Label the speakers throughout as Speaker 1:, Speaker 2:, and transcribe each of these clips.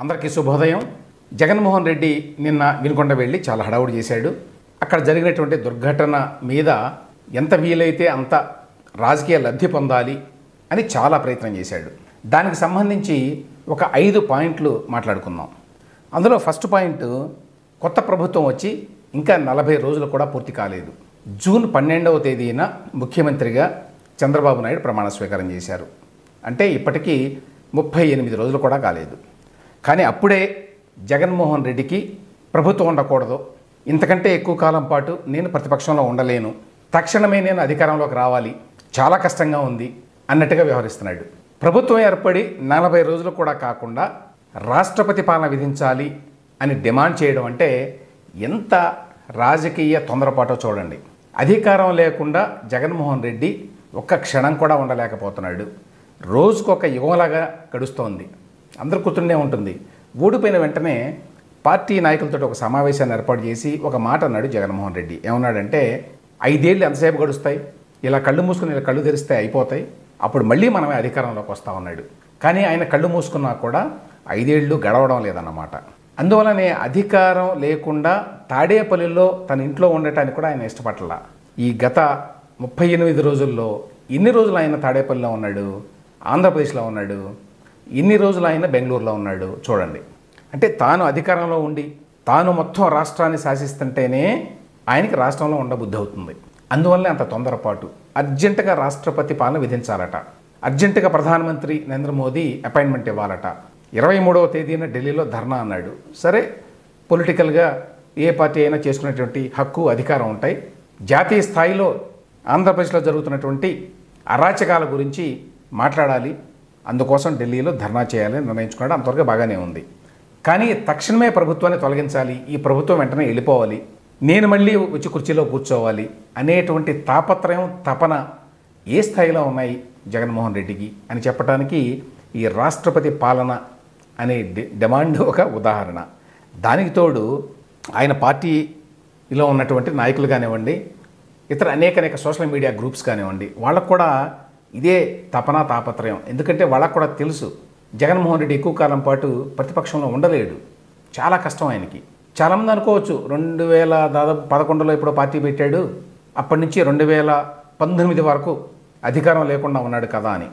Speaker 1: అందరికీ శుభోదయం. జగన్మోహన్ రెడ్డి నిన్న వినుకొండ వెళ్ళి చాలా హడావుడి చేశాడు. అక్కడ జరిగినటువంటి దుర్ఘటన మీద ఎంత వీలైతే అంత రాజకీయ లబ్ధి పొందాలి అని చాలా ప్రయత్నం చేశాడు. దానికి సంబంధించి ఒక 5 పాయింట్లు మాట్లాడుకుందాం. అందులో ఫస్ట్ పాయింట్, కొత్త ప్రభుత్వం వచ్చి ఇంకా 40 రోజులు కూడా పూర్తి కాలేదు. జూన్ 12వ తేదీన ముఖ్యమంత్రిగా చంద్రబాబు నాయుడు ప్రమాణ స్వీకారం చేశారు. అంటే ఇప్పటికీ 38 రోజులు కూడా కాలేదు. కానీ అప్పుడే జగన్మోహన్ రెడ్డికి ప్రభుత్వం ఉండకూడదు, ఇంతకంటే ఎక్కువ కాలం పాటు నేను ప్రతిపక్షంలో ఉండలేను, తక్షణమే నేను అధికారంలోకి రావాలి, చాలా కష్టంగా ఉంది అన్నట్టుగా వ్యవహరిస్తున్నాడు. ప్రభుత్వం ఏర్పడి 40 రోజులు కూడా కాకుండా రాష్ట్రపతి పాలన విధించాలి అని డిమాండ్ చేయడం అంటే ఎంత రాజకీయ తొందరపాటో చూడండి. అధికారం లేకుండా జగన్మోహన్ రెడ్డి ఒక్క క్షణం కూడా ఉండలేకపోతున్నాడు. రోజుకొక యుగంలాగా గడుస్తోంది. అందరూ కూర్చునే ఉంటుంది. ఓడిపోయిన వెంటనే పార్టీ నాయకులతో ఒక సమావేశాన్ని ఏర్పాటు చేసి ఒక మాట అన్నాడు జగన్మోహన్ రెడ్డి. ఏమన్నాడంటే, 5 ఏళ్ళు ఎంతసేపు గడుస్తాయి, ఇలా కళ్ళు మూసుకుని ఇలా కళ్ళు తెరిస్తే అయిపోతాయి, అప్పుడు మళ్ళీ మనమే అధికారంలోకి వస్తా ఉన్నాడు. కానీ ఆయన కళ్ళు మూసుకున్నా కూడా 5 ఏళ్ళు గడవడం లేదన్నమాట. అందువలనే అధికారం లేకుండా తాడేపల్లిలో తన ఇంట్లో ఉండటానికి కూడా ఆయన ఇష్టపడలా. ఈ గత 38 రోజుల్లో ఇన్ని రోజులు ఆయన తాడేపల్లిలో ఉన్నాడు, ఆంధ్రప్రదేశ్లో ఉన్నాడు, ఇన్ని రోజులు ఆయన బెంగళూరులో ఉన్నాడు. చూడండి, అంటే తాను అధికారంలో ఉండి తాను మొత్తం రాష్ట్రాన్ని శాసిస్తుంటేనే ఆయనకి రాష్ట్రంలో ఉండబుద్ధి అవుతుంది. అందువల్లనే అంత తొందరపాటు. అర్జెంటుగా రాష్ట్రపతి పాలన విధించాలట, అర్జెంటుగా ప్రధానమంత్రి నరేంద్ర మోదీ అపాయింట్మెంట్ ఇవ్వాలట. 23వ తేదీన ఢిల్లీలో ధర్నా అన్నాడు. సరే, పొలిటికల్గా ఏ పార్టీ అయినా చేసుకునేటువంటి హక్కు, అధికారం ఉంటాయి. జాతీయ స్థాయిలో ఆంధ్రప్రదేశ్లో జరుగుతున్నటువంటి అరాచకాల గురించి మాట్లాడాలి, అందుకోసం ఢిల్లీలో ధర్నా చేయాలని నిర్ణయించుకున్నాడు. అంతవరకు బాగానే ఉంది. కానీ తక్షణమే ప్రభుత్వాన్ని తొలగించాలి, ఈ ప్రభుత్వం వెంటనే వెళ్ళిపోవాలి, నేను మళ్ళీ వచ్చి కుర్చీలో కూర్చోవాలి అనేటువంటి తాపత్రయం, తపన ఏ స్థాయిలో ఉన్నాయి జగన్మోహన్ రెడ్డికి అని చెప్పడానికి ఈ రాష్ట్రపతి పాలన అనే డిమాండ్ ఒక ఉదాహరణ. దానికి తోడు ఆయన పార్టీలో ఉన్నటువంటి నాయకులు కానివ్వండి, ఇతర అనేక సోషల్ మీడియా గ్రూప్స్ కానివ్వండి, వాళ్ళకు కూడా ఇదే తపన, తాపత్రయం. ఎందుకంటే వాళ్ళకు కూడా తెలుసు జగన్మోహన్ రెడ్డి ఎక్కువ కాలం పాటు ప్రతిపక్షంలో ఉండలేడు, చాలా కష్టం ఆయనకి. చాలామంది అనుకోవచ్చు 2011లో ఎప్పుడో పార్టీ పెట్టాడు, అప్పటి నుంచి 2019 వరకు అధికారం లేకుండా ఉన్నాడు కదా అని.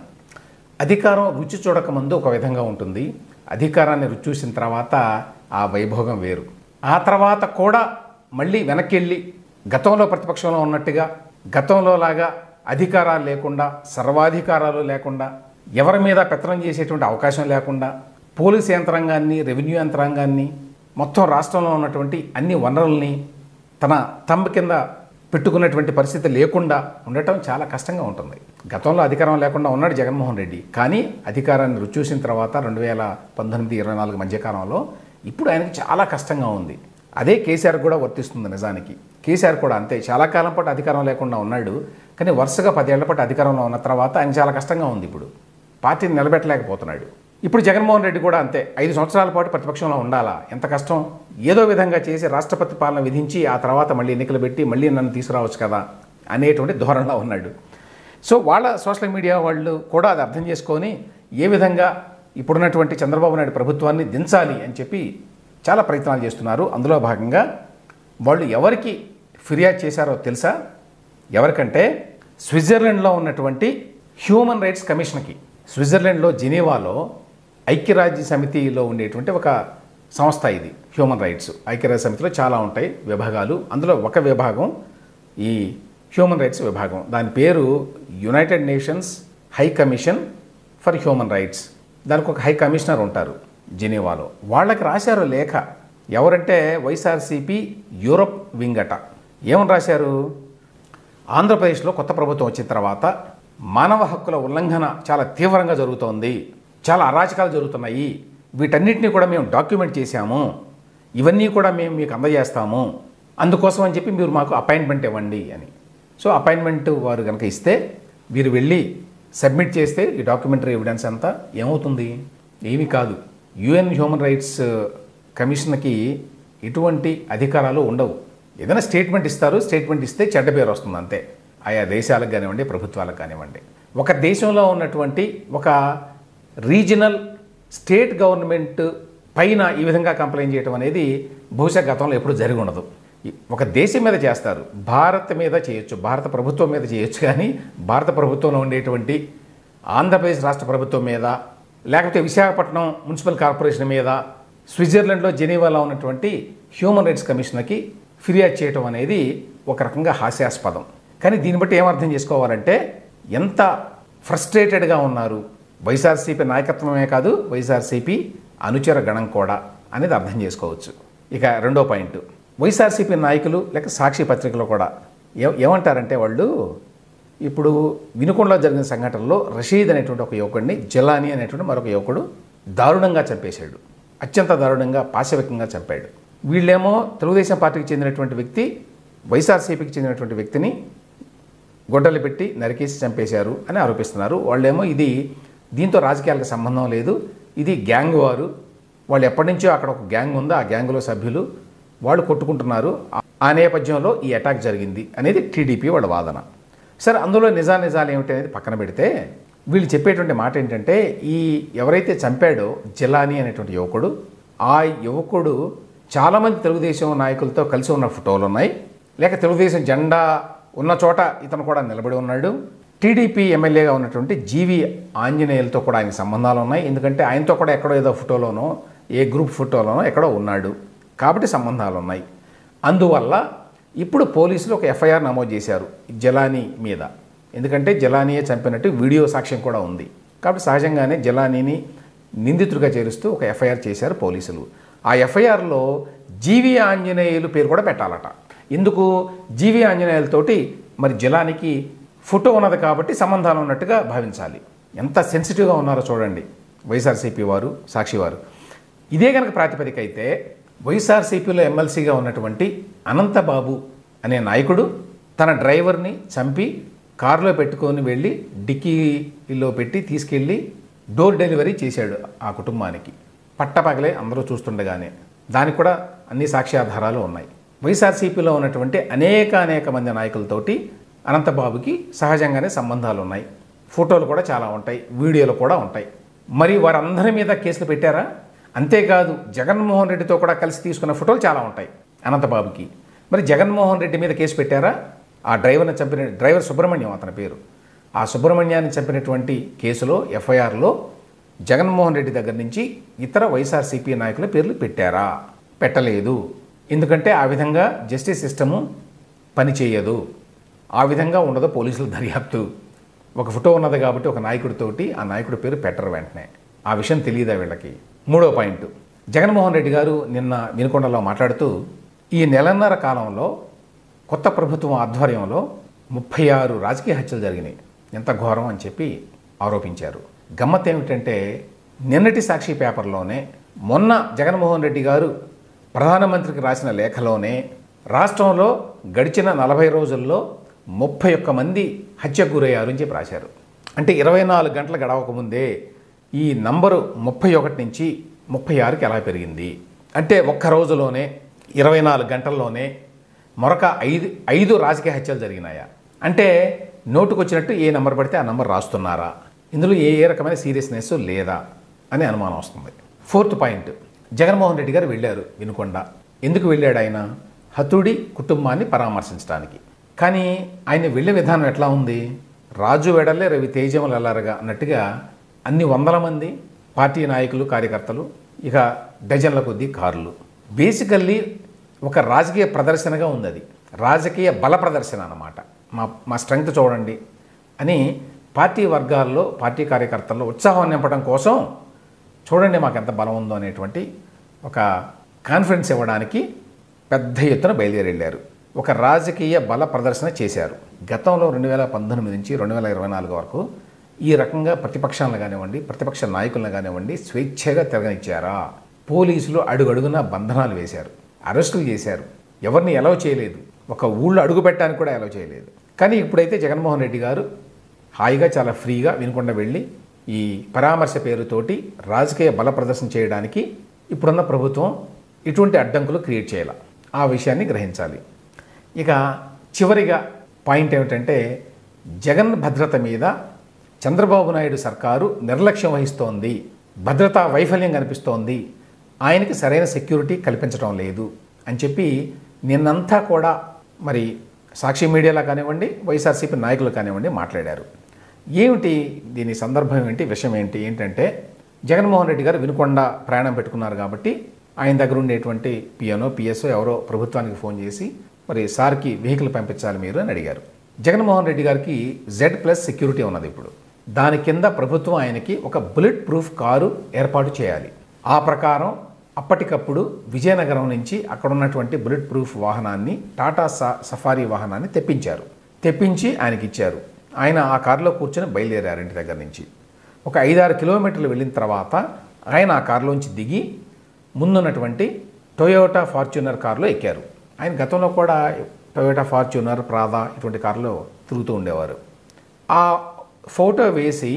Speaker 1: అధికారం రుచి చూడకముందు ఒక విధంగా ఉంటుంది, అధికారాన్ని రుచి చూసిన తర్వాత ఆ వైభోగం వేరు. ఆ తర్వాత కూడా మళ్ళీ వెనక్కి వెళ్ళి గతంలో ప్రతిపక్షంలో ఉన్నట్టుగా, గతంలో లాగా అధికారాలు లేకుండా, సర్వాధికారాలు లేకుండా, ఎవరి మీద పెత్తనం చేసేటువంటి అవకాశం లేకుండా, పోలీసు యంత్రాంగాన్ని, రెవెన్యూ యంత్రాంగాన్ని, మొత్తం రాష్ట్రంలో ఉన్నటువంటి అన్ని వనరుల్ని తన తంబు కింద పెట్టుకున్నటువంటి పరిస్థితి లేకుండా ఉండటం చాలా కష్టంగా ఉంటుంది. గతంలో అధికారం లేకుండా ఉన్నాడు జగన్మోహన్ రెడ్డి, కానీ అధికారాన్ని రుచి చూసిన తర్వాత 2019-24 మధ్యకాలంలో ఇప్పుడు ఆయనకి చాలా కష్టంగా ఉంది. అదే కేసీఆర్ కూడా వర్తిస్తుంది. నిజానికి కేసీఆర్ కూడా అంతే, చాలా కాలం పాటు అధికారం లేకుండా ఉన్నాడు, కానీ వరుసగా 10 ఏళ్ల పాటు అధికారంలో ఉన్న తర్వాత ఆయన చాలా కష్టంగా ఉంది. ఇప్పుడు పార్టీని నిలబెట్టలేకపోతున్నాడు. ఇప్పుడు జగన్మోహన్ రెడ్డి కూడా అంతే, 5 సంవత్సరాల పాటు ప్రతిపక్షంలో ఉండాలా, ఎంత కష్టం. ఏదో విధంగా చేసి రాష్ట్రపతి పాలన విధించి ఆ తర్వాత మళ్ళీ ఎన్నికలు పెట్టి మళ్ళీ నన్ను తీసుకురావచ్చు కదా అనేటువంటి ధోరణిలో ఉన్నాడు. సో వాళ్ళ సోషల్ మీడియా వాళ్ళు కూడా అది అర్థం చేసుకొని ఏ విధంగా ఇప్పుడున్నటువంటి చంద్రబాబు నాయుడు ప్రభుత్వాన్ని దించాలి అని చెప్పి చాలా ప్రయత్నాలు చేస్తున్నారు. అందులో భాగంగా వాళ్ళు ఎవరికి ఫిర్యాదు చేశారో తెలుసా? ఎవరికంటే స్విట్జర్లాండ్లో ఉన్నటువంటి హ్యూమన్ రైట్స్ కమిషన్కి. స్విట్జర్లాండ్లో జెనీవాలో ఐక్యరాజ్య సమితిలో ఉండేటువంటి ఒక సంస్థ ఇది, హ్యూమన్ రైట్స్. ఐక్యరాజ్య సమితిలో చాలా ఉంటాయి విభాగాలు, అందులో ఒక విభాగం ఈ హ్యూమన్ రైట్స్ విభాగం. దాని పేరు United nations high commission for human rights. దానికి ఒక హై కమిషనర్ ఉంటారు జెనీవాలో. వాళ్ళకి రాశారు లేఖ. ఎవరంటే వైఎస్ఆర్సీపీ యూరప్ వింగ్ అట. ఏమని రాశారు? ఆంధ్రప్రదేశ్లో కొత్త ప్రభుత్వం వచ్చిన తర్వాత మానవ హక్కుల ఉల్లంఘన చాలా తీవ్రంగా జరుగుతోంది, చాలా అరాచకాలు జరుగుతున్నాయి, వీటన్నిటిని కూడా మేము డాక్యుమెంట్ చేశాము, ఇవన్నీ కూడా మేము మీకు అందజేస్తాము, అందుకోసం అని చెప్పి మీరు మాకు అపాయింట్మెంట్ ఇవ్వండి అని. సో అపాయింట్మెంట్ వారు కనుక ఇస్తే వీరు వెళ్ళి సబ్మిట్ చేస్తే ఈ డాక్యుమెంటరీ ఎవిడెన్స్ అంతా ఏమవుతుంది? ఏమీ కాదు. యుఎన్ హ్యూమన్ రైట్స్ కమిషన్కి ఎటువంటి అధికారాలు ఉండవు. ఏదైనా స్టేట్మెంట్ ఇస్తారు, స్టేట్మెంట్ ఇస్తే చెడ్డ పేరు వస్తుంది అంతే, ఆయా దేశాలకు కానివ్వండి, ప్రభుత్వాలకు కానివ్వండి. ఒక దేశంలో ఉన్నటువంటి ఒక రీజనల్ స్టేట్ గవర్నమెంట్ పైన ఈ విధంగా కంప్లైంట్ చేయడం అనేది బహుశా గతంలో ఎప్పుడు జరిగి ఉండదు. ఒక దేశం మీద చేస్తారు, భారత్ మీద చేయొచ్చు, భారత ప్రభుత్వం మీద చేయొచ్చు, కానీ భారత ప్రభుత్వంలో ఉండేటువంటి ఆంధ్రప్రదేశ్ రాష్ట్ర ప్రభుత్వం మీద, లేకపోతే విశాఖపట్నం మున్సిపల్ కార్పొరేషన్ మీద, స్విట్జర్లాండ్లో జెనీవాలో ఉన్నటువంటి హ్యూమన్ రైట్స్ కమిషన్కి ఫిర్యాదు చేయటం అనేది ఒక రకంగా హాస్యాస్పదం. కానీ దీన్ని బట్టి ఏమర్థం చేసుకోవాలంటే ఎంత ఫ్రస్ట్రేటెడ్గా ఉన్నారు వైఎస్ఆర్సీపీ నాయకత్వమే కాదు, వైఎస్ఆర్సీపీ అనుచర గణం కూడా అనేది అర్థం చేసుకోవచ్చు. ఇక రెండో పాయింట్, వైఎస్ఆర్సీపీ నాయకులు లేక సాక్షి పత్రికలో కూడా ఏమంటారంటే వాళ్ళు, ఇప్పుడు వినుకొండలో జరిగిన సంఘటనలో రషీద్ అనేటువంటి ఒక యువకుడిని జలానీ అనేటువంటి మరొక యువకుడు దారుణంగా చంపేశాడు. అత్యంత దారుణంగా పాశవికంగా చంపాడు. వీళ్ళేమో తెలుగుదేశం పార్టీకి చెందినటువంటి వ్యక్తి వైఎస్ఆర్సీపీకి చెందినటువంటి వ్యక్తిని గొడ్డలు పెట్టి నరికేసి చంపేశారు అని ఆరోపిస్తున్నారు. వాళ్ళేమో ఇది దీంతో రాజకీయాలకు సంబంధం లేదు, ఇది గ్యాంగ్ వారు, వాళ్ళు ఎప్పటి నుంచో అక్కడ ఒక గ్యాంగ్ ఉంది, ఆ గ్యాంగ్లో సభ్యులు వాళ్ళు కొట్టుకుంటున్నారు, ఆ నేపథ్యంలో ఈ అటాక్ జరిగింది అనేది టీడీపీ వాళ్ళ వాదన. సరే, అందులో నిజాలు ఏమిటి అనేది పక్కన పెడితే వీళ్ళు చెప్పేటువంటి మాట ఏంటంటే, ఈ ఎవరైతే చంపాడో జిలానీ అనేటువంటి యువకుడు, ఆ యువకుడు చాలామంది తెలుగుదేశం నాయకులతో కలిసి ఉన్న ఫోటోలు ఉన్నాయి, లేక తెలుగుదేశం జెండా ఉన్న చోట ఇతను కూడా నిలబడి ఉన్నాడు. టీడీపీ ఎమ్మెల్యేగా ఉన్నటువంటి జీవి ఆంజనేయులతో కూడా ఆయన సంబంధాలు ఉన్నాయి, ఎందుకంటే ఆయనతో కూడా ఎక్కడో ఏదో ఫోటోలోనో ఏ గ్రూప్ ఫోటోలోనో ఎక్కడో ఉన్నాడు కాబట్టి సంబంధాలు ఉన్నాయి. అందువల్ల ఇప్పుడు పోలీసులు ఒక ఎఫ్ఐఆర్ నమోదు చేశారు జలానీ మీద, ఎందుకంటే జలానీయే చంపినట్టు వీడియో సాక్ష్యం కూడా ఉంది కాబట్టి సహజంగానే జలానీని నిందితుడిగా చేరుస్తూ ఒక ఎఫ్ఐఆర్ చేశారు పోలీసులు. ఆ ఎఫ్ఐఆర్లో జీవి ఆంజనేయులు పేరు కూడా పెట్టాలట. ఎందుకు? జీవి ఆంజనేయులతోటి మరి జలానికి ఫోటో ఉన్నది కాబట్టి సంబంధాలు ఉన్నట్టుగా భావించాలి. ఎంత సెన్సిటివ్గా ఉన్నారో చూడండి వైఎస్ఆర్సీపీ వారు, సాక్షి వారు. ఇదే కనుక ప్రాతిపదిక అయితే వైఎస్ఆర్సీపీలో ఎమ్మెల్సీగా ఉన్నటువంటి అనంతబాబు అనే నాయకుడు తన డ్రైవర్ని చంపి కారులో పెట్టుకొని వెళ్ళి డిక్కీలో పెట్టి తీసుకెళ్ళి డోర్ డెలివరీ చేశాడు ఆ కుటుంబానికి, పట్టపగలే అందరూ చూస్తుండగానే. దానికి కూడా అన్ని సాక్ష్యాధారాలు ఉన్నాయి. వైఎస్ఆర్సీపీలో ఉన్నటువంటి అనేక మంది నాయకులతోటి అనంతబాబుకి సహజంగానే సంబంధాలు ఉన్నాయి, ఫోటోలు కూడా చాలా ఉంటాయి, వీడియోలు కూడా ఉంటాయి. మరి వారందరి మీద కేసులు పెట్టారా? అంతేకాదు జగన్మోహన్ రెడ్డితో కూడా కలిసి తీసుకున్న ఫోటోలు చాలా ఉంటాయి అనంతబాబుకి. మరి జగన్మోహన్ రెడ్డి మీద కేసు పెట్టారా? ఆ డ్రైవర్ని చంపిన డ్రైవర్ సుబ్రహ్మణ్యం అతని పేరు, ఆ సుబ్రహ్మణ్యాన్ని చంపినటువంటి కేసులో ఎఫ్ఐఆర్లో జగన్మోహన్ రెడ్డి దగ్గర నుంచి ఇతర వైఎస్ఆర్సీపీ నాయకుల పేర్లు పెట్టారా? పెట్టలేదు. ఎందుకంటే ఆ విధంగా జస్టిస్ సిస్టము పనిచేయదు, ఆ విధంగా ఉండదు పోలీసుల దర్యాప్తు. ఒక ఫోటో ఉన్నది కాబట్టి ఒక నాయకుడితోటి ఆ నాయకుడి పేరు పెట్టరు వెంటనే. ఆ విషయం తెలియదా వీళ్ళకి? మూడో పాయింట్, జగన్మోహన్ రెడ్డి గారు నిన్న వినుకొండలో మాట్లాడుతూ ఈ నెలన్నర కాలంలో కొత్త ప్రభుత్వం ఆధ్వర్యంలో 36 రాజకీయ హత్యలు జరిగినాయి, ఎంత ఘోరం అని చెప్పి ఆరోపించారు. గమ్మత్ ఏమిటంటే నిన్నటి సాక్షి పేపర్లోనే మొన్న జగన్మోహన్ రెడ్డి గారు ప్రధానమంత్రికి రాసిన లేఖలోనే రాష్ట్రంలో గడిచిన 40 రోజుల్లో 31 మంది హత్యకు గురయ్యారు అని చెప్పి రాశారు. అంటే 24 గంటలు గడవకముందే ఈ నంబరు 31 నుంచి 36కి ఎలా పెరిగింది అంటే ఒక్క రోజులోనే 24 గంటల్లోనే మరొక 5 రాజకీయ హత్యలు జరిగినాయా? అంటే నోటుకొచ్చినట్టు ఏ నెంబర్ పడితే ఆ నెంబర్ రాస్తున్నారా? ఇందులో ఏ రకమైన సీరియస్నెస్ లేదా అని అనుమానం వస్తుంది. ఫోర్త్ పాయింట్, జగన్మోహన్ రెడ్డి గారు వెళ్ళారు వినుకొండ. ఎందుకు వెళ్ళాడు ఆయన? హతుడి కుటుంబాన్ని పరామర్శించడానికి. కానీ ఆయన వెళ్ళే విధానం ఎట్లా ఉంది? రాజు వెడలే రవి తేజములు అల్లారగా అన్నట్టుగా అన్ని వందల మంది పార్టీ నాయకులు, కార్యకర్తలు, ఇక డజన్ల కొద్దీ కార్లు. బేసికల్లీ ఒక రాజకీయ ప్రదర్శనగా ఉంది, అది రాజకీయ బల ప్రదర్శన అన్నమాట. మా స్ట్రెంగ్త్ చూడండి అని పార్టీ వర్గాల్లో, పార్టీ కార్యకర్తల్లో ఉత్సాహం నింపడం కోసం చూడండి మాకు ఎంత బలం ఉందో అనేటువంటి ఒక కాన్ఫిడెన్స్ ఇవ్వడానికి పెద్ద ఎత్తున బయలుదేరి వెళ్ళారు. ఒక రాజకీయ బల ప్రదర్శన చేశారు. గతంలో 2019 నుంచి 2024 వరకు ఈ రకంగా ప్రతిపక్షాలను కానివ్వండి, ప్రతిపక్ష నాయకులను కానివ్వండి స్వేచ్ఛగా తిరగనిచ్చారా? పోలీసులు అడుగడుగున బంధనాలు వేశారు, అరెస్టులు చేశారు, ఎవరిని ఎలవ చేయలేదు, ఒక ఊళ్ళో అడుగు పెట్టడానికి కూడా ఎలవ చేయలేదు. కానీ ఇప్పుడైతే జగన్మోహన్ రెడ్డి గారు హాయిగా చాలా ఫ్రీగా వినుకొండ వెళ్ళి ఈ పరామర్శ పేరుతోటి రాజకీయ బల ప్రదర్శన చేయడానికి ఇప్పుడున్న ప్రభుత్వం ఇటువంటి అడ్డంకులు క్రియేట్ చేయాలి. ఆ విషయాన్ని గ్రహించాలి. ఇక చివరిగా పాయింట్ ఏమిటంటే జగన్ భద్రత మీద చంద్రబాబు నాయుడు సర్కారు నిర్లక్ష్యం వహిస్తోంది, భద్రతా వైఫల్యం కనిపిస్తోంది, ఆయనకి సరైన సెక్యూరిటీ కల్పించడం లేదు అని చెప్పి నిన్నంతా కూడా మరి సాక్షి మీడియాలో కానివ్వండి, వైఎస్ఆర్సీపీ నాయకులు కానివ్వండి మాట్లాడారు. ఏమిటి దీని సందర్భం ఏంటి, విషయం ఏంటి ఏంటంటే జగన్మోహన్ రెడ్డి గారు వినుకొండ ప్రయాణం పెట్టుకున్నారు కాబట్టి ఆయన దగ్గర ఉండేటువంటి పిఎనో పిఎస్ఓ ఎవరో ప్రభుత్వానికి ఫోన్ చేసి మరి సార్కి వెహికల్ పంపించాలి మీరు అని అడిగారు. జగన్మోహన్ రెడ్డి గారికి Z+ సెక్యూరిటీ ఉన్నది. ఇప్పుడు దాని కింద ప్రభుత్వం ఆయనకి ఒక బుల్లెట్ ప్రూఫ్ కారు ఏర్పాటు చేయాలి. ఆ ప్రకారం అప్పటికప్పుడు విజయనగరం నుంచి అక్కడ ఉన్నటువంటి బుల్లెట్ ప్రూఫ్ వాహనాన్ని టాటా సఫారీ వాహనాన్ని తెప్పించి ఆయనకి ఇచ్చారు. ఆయన ఆ కారులో కూర్చొని బయలుదేరారు. ఇంటి దగ్గర నుంచి ఒక 5-6 కిలోమీటర్లు వెళ్ళిన తర్వాత ఆయన ఆ కారులోంచి దిగి ముందున్నటువంటి టొయోటా ఫార్చ్యూనర్ కారులో ఎక్కారు. ఆయన గతంలో కూడా టొయోటా ఫార్చ్యూనర్, ప్రాదా ఇటువంటి కారులో తిరుగుతూ ఉండేవారు. ఆ ఫోటో వేసి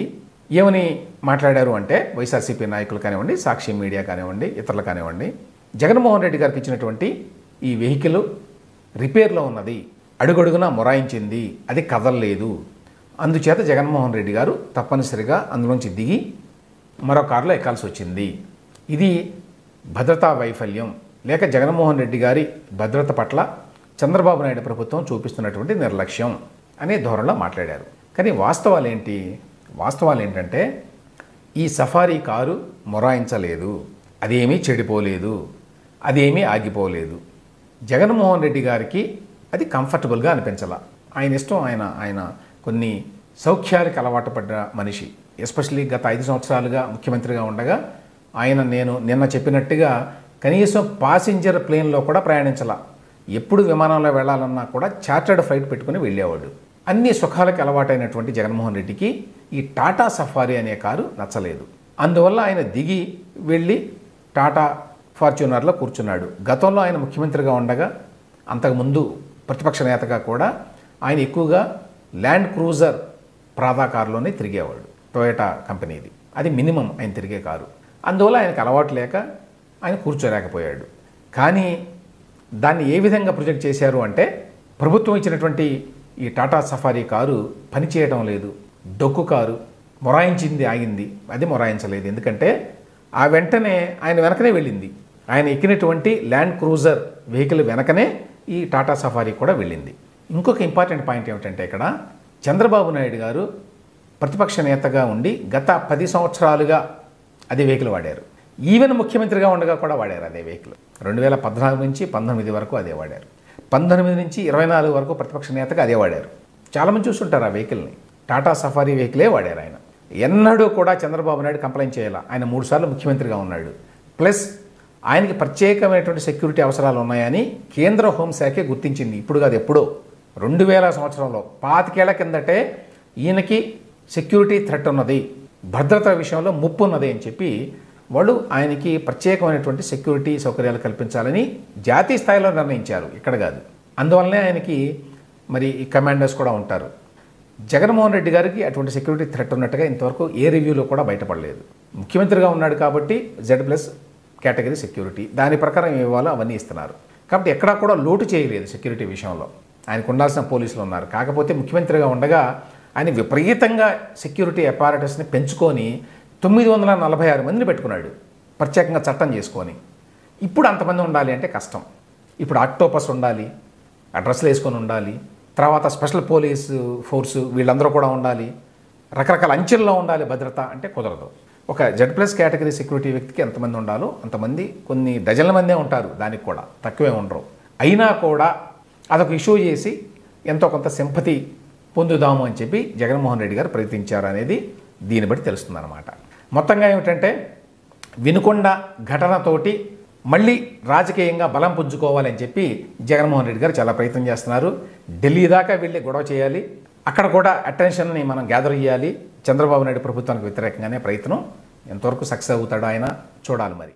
Speaker 1: ఏమని మాట్లాడారు అంటే వైఎస్ఆర్సీపీ నాయకులు కానివ్వండి, సాక్షి మీడియా కానివ్వండి, ఇతరులు కానివ్వండి, జగన్మోహన్ రెడ్డి గారికి ఇచ్చినటువంటి ఈ వెహికల్ రిపేర్లో ఉన్నది, అడుగడుగునా మొరాయించింది, అది కదలలేదు, అందుచేత జగన్మోహన్ రెడ్డి గారు తప్పనిసరిగా అందులోంచి దిగి మరో కారులో ఎక్కాల్సి వచ్చింది. ఇది భద్రతా వైఫల్యం లేక జగన్మోహన్ రెడ్డి గారి భద్రత పట్ల చంద్రబాబు నాయుడు ప్రభుత్వం చూపిస్తున్నటువంటి నిర్లక్ష్యం అనే ధోరణిలో మాట్లాడారు. కానీ వాస్తవాలు ఏంటంటే ఈ సఫారీ కారు మొరాయించలేదు, అదేమీ చెడిపోలేదు, అదేమీ ఆగిపోలేదు. జగన్మోహన్ రెడ్డి గారికి అది కంఫర్టబుల్గా అనిపించాల. ఆయన ఇష్టం, ఆయన కొన్ని సౌఖ్యాలకు అలవాటు పడ్డ మనిషి. ఎస్పెషల్లీ గత 5 సంవత్సరాలుగా ముఖ్యమంత్రిగా ఉండగా ఆయన నేను నిన్న చెప్పినట్టుగా కనీసం పాసింజర్ ప్లేన్లో కూడా ప్రయాణించాల. ఎప్పుడు విమానంలో వెళ్ళాలన్నా కూడా చార్టర్డ్ ఫ్లైట్ పెట్టుకుని వెళ్ళేవాడు. అన్ని సుఖాలకు అలవాటైనటువంటి జగన్మోహన్ రెడ్డికి ఈ టాటా సఫారీ అనే కారు నచ్చలేదు. అందువల్ల ఆయన దిగి వెళ్ళి టాటా ఫార్చ్యూనర్లో కూర్చున్నాడు. గతంలో ఆయన ముఖ్యమంత్రిగా ఉండగా అంతకుముందు ప్రతిపక్ష నేతగా కూడా ఆయన ఎక్కువగా ల్యాండ్ క్రూజర్ ప్రాదా కారులోనే తిరిగేవాడు. టొయోటా కంపెనీది, అది మినిమం ఆయన తిరిగే కారు. అందువల్ల ఆయనకు అలవాటు లేక ఆయన కూర్చోలేకపోయాడు. కానీ దాన్ని ఏ విధంగా ప్రొజెక్ట్ చేశారు అంటే ప్రభుత్వం ఇచ్చినటువంటి ఈ టాటా సఫారీ కారు పనిచేయడం లేదు, డొక్కు కారు, మొరాయించింది ఆగింది, అది మొరాయించలేదు. ఎందుకంటే ఆ వెంటనే ఆయన వెనకనే వెళ్ళింది. ఆయన ఎక్కినటువంటి ల్యాండ్ క్రూజర్ వెహికల్ వెనకనే ఈ టాటా సఫారీ కూడా వెళ్ళింది. ఇంకొక ఇంపార్టెంట్ పాయింట్ ఏమిటంటే ఇక్కడ చంద్రబాబు నాయుడు గారు ప్రతిపక్ష నేతగా ఉండి గత 10 సంవత్సరాలుగా అదే వెహికల్ వాడారు. ఈవెన్ ముఖ్యమంత్రిగా ఉండగా కూడా వాడారు అదే వెహికల్. 2014 నుంచి 19 వరకు అదే వాడారు. 19 నుంచి 24 వరకు ప్రతిపక్ష నేతగా అదే వాడారు. చాలామంది చూస్తుంటారు ఆ వెహికల్ని. టాటా సఫారీ వెహికలే వాడారు ఆయన. ఎన్నడూ కూడా చంద్రబాబు నాయుడు కంప్లైంట్ చేయాల. ఆయన 3 సార్లు ముఖ్యమంత్రిగా ఉన్నాడు. ప్లస్ ఆయనకి ప్రత్యేకమైనటువంటి సెక్యూరిటీ అవసరాలు ఉన్నాయని కేంద్ర హోంశాఖే గుర్తించింది. ఇప్పుడు కాదు, ఎప్పుడో 2000 సంవత్సరంలో 25 ఏళ్ల కిందటే ఈయనకి సెక్యూరిటీ థ్రెట్ ఉన్నది, భద్రత విషయంలో ముప్పు ఉన్నది అని చెప్పి వాళ్ళు ఆయనకి ప్రత్యేకమైనటువంటి సెక్యూరిటీ సౌకర్యాలు కల్పించాలని జాతీయ స్థాయిలో నిర్ణయించారు, ఇక్కడ కాదు. అందువల్లనే ఆయనకి మరి ఈ కమాండర్స్ కూడా ఉంటారు. జగన్మోహన్ రెడ్డి గారికి అటువంటి సెక్యూరిటీ థ్రెట్ ఉన్నట్టుగా ఇంతవరకు ఏ రివ్యూలో కూడా బయటపడలేదు. ముఖ్యమంత్రిగా ఉన్నాడు కాబట్టి Z+ కేటగిరీ సెక్యూరిటీ, దాని ప్రకారం ఏమి ఇవ్వాలో అవన్నీ ఇస్తున్నారు. కాబట్టి ఎక్కడా కూడా లోటు చేయలేదు సెక్యూరిటీ విషయంలో. ఆయనకు ఉండాల్సిన పోలీసులు ఉన్నారు. కాకపోతే ముఖ్యమంత్రిగా ఉండగా ఆయన విపరీతంగా సెక్యూరిటీ అపారటస్ని పెంచుకొని 946 మందిని పెట్టుకున్నాడు ప్రత్యేకంగా చట్టం చేసుకొని. ఇప్పుడు అంతమంది ఉండాలి అంటే కష్టం. ఇప్పుడు ఆక్టోపస్ ఉండాలి, అడ్రస్లు వేసుకొని ఉండాలి, తర్వాత స్పెషల్ పోలీసు ఫోర్సు వీళ్ళందరూ కూడా ఉండాలి, రకరకాల అంచెల్లో ఉండాలి భద్రత అంటే కుదరదు. ఒక Z+ కేటగిరీ సెక్యూరిటీ వ్యక్తికి ఎంతమంది ఉండాలో అంతమంది, కొన్ని డజన్ల మందే ఉంటారు, దానికి కూడా తక్కువే ఉండరు. అయినా కూడా అదొక ఇష్యూ చేసి ఎంతో కొంత సింపతి పొందుదాము అని చెప్పి జగన్మోహన్ రెడ్డి గారు ప్రయత్నించారు అనేది దీన్ని బట్టి తెలుస్తుందన్నమాట. మొత్తంగా ఏమిటంటే వినుకొండ ఘటనతోటి మళ్ళీ రాజకీయంగా బలం పుంజుకోవాలని చెప్పి జగన్మోహన్ రెడ్డి గారు చాలా ప్రయత్నం చేస్తున్నారు. ఢిల్లీ దాకా వెళ్ళి గొడవ చేయాలి, అక్కడ కూడా అటెన్షన్ని మనం గ్యాదర్ చేయాలి. చంద్రబాబు నాయుడు ప్రభుత్వానికి వ్యతిరేకంగానే ప్రయత్నం. ఎంతవరకు సక్సెస్ అవుతాడో ఆయన చూడాలి మరి.